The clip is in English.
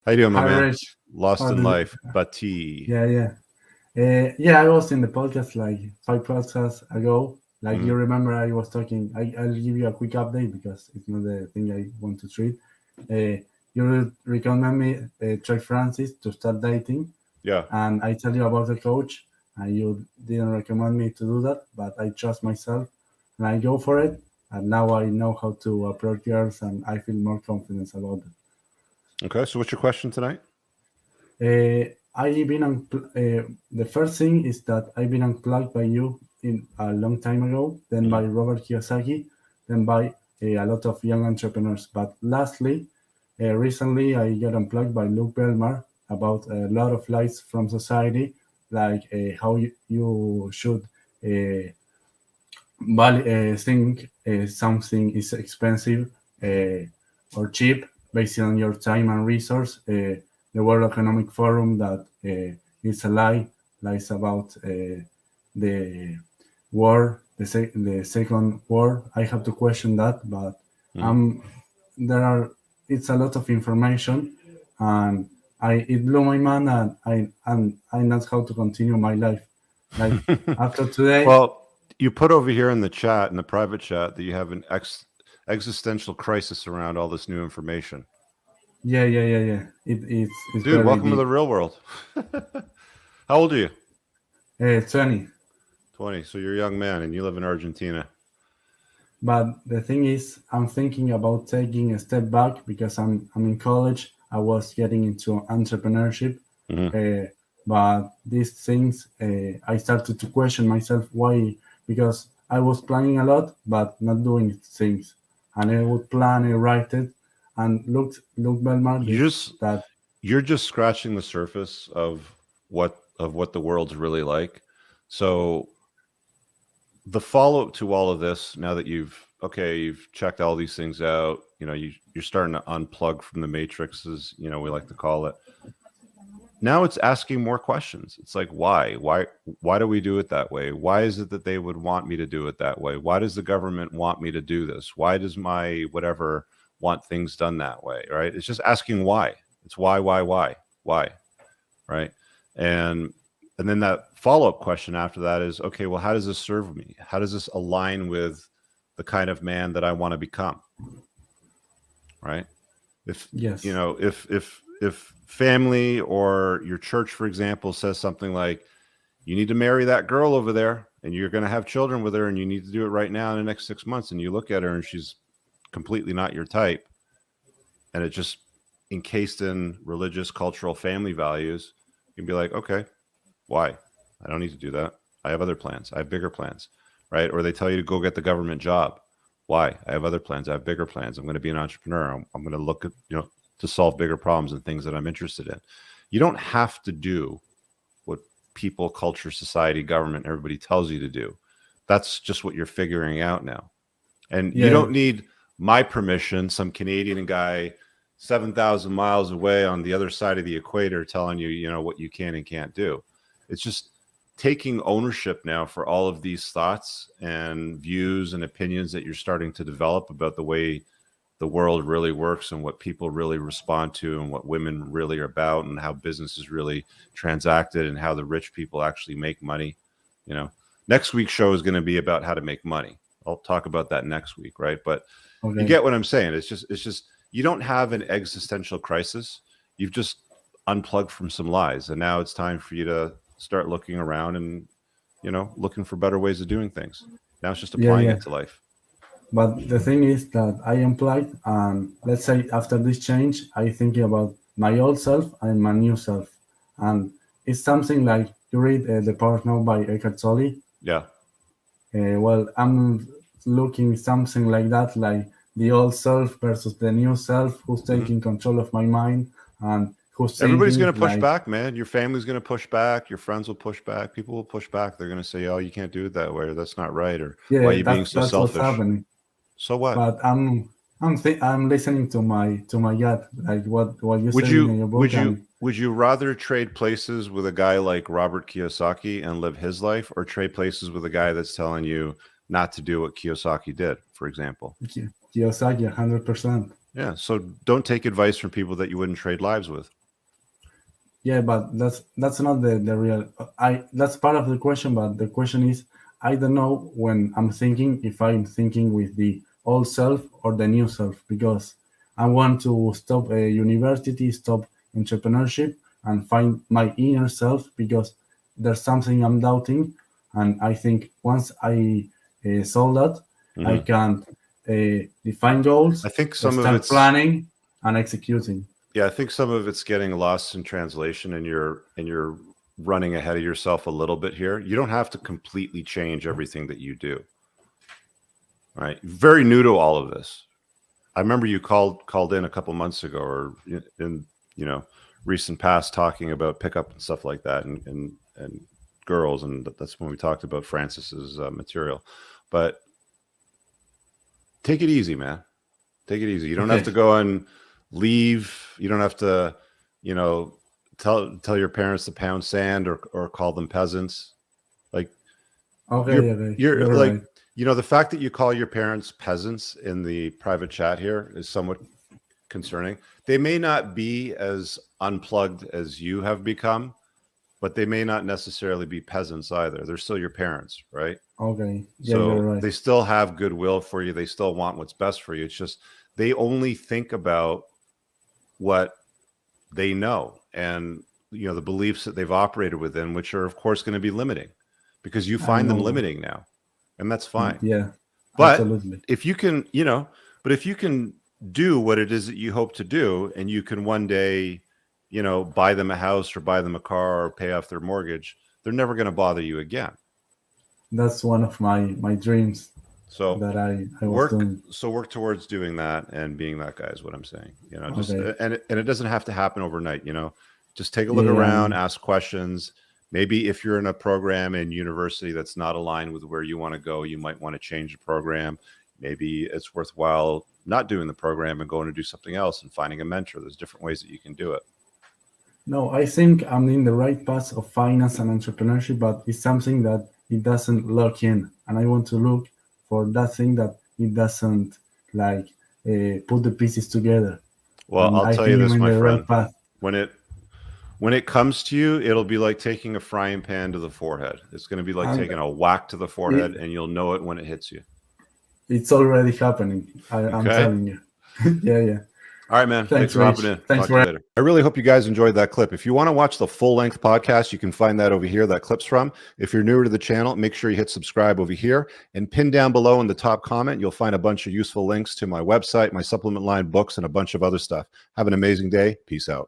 How you doing, my Hi, man? Rich. Lost How in did? life, but T. Yeah, yeah, yeah. I was in the podcast like 5 podcasts ago. Like Mm-hmm. you remember, I was talking. I'll give you a quick update because it's not the thing I want to treat. You recommend me Troy Francis to start dating, Yeah. and I tell you about the coach, and you didn't recommend me to do that, but I trust myself, and I go for it. And now I know how to approach girls, and I feel more confidence about it. Okay. So, what's your question tonight? I've been the first thing is that I've been unplugged by you in a long time ago, then Mm-hmm. by Robert Kiyosaki, then by a lot of young entrepreneurs. But lastly, recently I got unplugged by Luke Belmar about a lot of lies from society, like how you should uh, think something is expensive or cheap based on your time and resource. The World Economic Forum that is a lie, lies about the war, the second war. I have to question that, but Mm-hmm. um, there are it's a lot of information, and it blew my mind, and I not how to continue my life. Like after today, Well, you put over here in the chat, in the private chat, that you have an existential crisis around all this new information. yeah. It's Dude, very welcome to deep. the real world. How old are you? 20. 20. So, you're a young man and you live in Argentina. But the thing is, I'm thinking about taking a step back because I'm in college. I was getting into entrepreneurship, Mm-hmm. uh, but these things I started to question myself why, because I was planning a lot but not doing things, and I would plan and write it, and look Belmar You this just that you're just scratching the surface of what the world's really like. So the follow up to all of this, now that you've checked all these things out, you're starting to unplug from the matrixes, we like to call it. Now it's asking more questions. It's like, why do we do it that way? Why is it that they would want me to do it that way? Why does the government want me to do this? Why does my whatever want things done that way? Right? It's just asking why. It's why, right? And then that follow-up question after that is, okay, well, how does this serve me? How does this align with the kind of man that I want to become? Right? If yes, if family or your church, for example, says something like, you need to marry that girl over there and you're going to have children with her and you need to do it right now in the next 6 months, and you look at her and she's completely not your type, and it's just encased in religious, cultural, family values, you can be like, okay, why? I don't need to do that. I have other plans. I have bigger plans, right? Or they tell you to go get the government job. Why? I have other plans. I have bigger plans. I'm going to be an entrepreneur. I'm going to look at, to solve bigger problems and things that I'm interested in. You don't have to do what people, culture, society, government, everybody tells you to do. That's just what you're figuring out now. And you yeah, don't need my permission, some Canadian guy 7,000 miles away on the other side of the equator telling you, what you can and can't do. It's just taking ownership now for all of these thoughts and views and opinions that you're starting to develop about the way the world really works and what people really respond to and what women really are about and how business is really transacted and how the rich people actually make money. You know, next week's show is going to be about how to make money. I'll talk about that next week, right? But you okay. get what I'm saying. It's just you don't have an existential crisis. You've just unplugged from some lies, and now it's time for you to start looking around and looking for better ways of doing things. Now it's just Yeah, applying yeah. it to life. But the thing is that I implied, and let's say after this change, I thinking about my old self and my new self, and it's something like you read The Power of Now by Eckhart Tolle. Yeah. Well, I'm looking something like that, like the old self versus the new self, who's Hmm. taking control of my mind and who's Everybody's thinking going to push like, back, man. Your family's going to push back. Your friends will push back. People will push back. They're going to say, "Oh, you can't do it that way," or "That's not right," or "Why are yeah, you being so that's what's selfish?" happening. So what? But I'm listening to my gut, like what you Would said in you your would book, you and would you rather trade places with a guy like Robert Kiyosaki and live his life, or trade places with a guy that's telling you not to do what Kiyosaki did, for example? Kiyosaki 100%. Yeah. So don't take advice from people that you wouldn't trade lives with. Yeah, but that's not the real. That's part of the question, but the question is, I don't know when I'm thinking if I'm thinking with the old self or the new self, because I want to stop a university, stop entrepreneurship, and find my inner self, because there's something I'm doubting, and I think once I solve that, I Mhm. can define goals, I think some of start it's planning, and executing. Yeah, I think some of it's getting lost in translation, and you're running ahead of yourself a little bit here. You don't have to completely change everything that you do. Right? Very new to all of this. I remember you called in a couple months ago, or in recent past, talking about pickup and stuff like that, and girls, and that's when we talked about Francis's material. But take it easy, man. Take it easy. You don't have Okay. to go and leave. You don't have to, you know, tell your parents to pound sand, or call them peasants. Like Okay, okay, you're you're like, right. the fact that you call your parents peasants in the private chat here is somewhat concerning. They may not be as unplugged as you have become, but they may not necessarily be peasants either. They're still your parents, right? Okay, yeah, you're So right. they still have goodwill for you. They still want what's best for you. It's just they only think about what they know, and the beliefs that they've operated within, which are of course going to be limiting, because you I find them know. limiting now, and that's fine. Yeah, But absolutely. if you can, if you can do what it is that you hope to do, and you can one day, buy them a house, or buy them a car, or pay off their mortgage, they're never going to bother you again. That's one of my dreams So that I was doing. work towards doing that and being that guy is what I'm saying. Just Okay. and it doesn't have to happen overnight. Just take a Yeah, look yeah, I around, know. ask questions. Maybe if you're in a program in university that's not aligned with where you want to go, you might want to change the program. Maybe it's worthwhile not doing the program and going to do something else and finding a mentor. There's different ways that you can do it. No, I think I'm in the right path of finance and entrepreneurship, but it's something that it doesn't lock in, and I want to look for that thing that it doesn't like put the pieces together, Well, and I'll I tell you think I'm this, in my the right friend. path. When it comes to you, it'll be like taking a frying pan to the forehead. It's going to be like And taking a whack to the forehead, it, and you'll know it when it hits you. it's already happening. I'm Okay. telling you. Yeah, yeah. All right, man. Thanks Thanks, for hopping Rich. in. Thanks Talk to for. you later. I really hope you guys enjoyed that clip. If you want to watch the full length podcast, you can find that over here. That clip's from. If you're newer to the channel, make sure you hit subscribe over here, and pin down below in the top comment. You'll find a bunch of useful links to my website, my supplement line, books, and a bunch of other stuff. Have an amazing day. Peace out.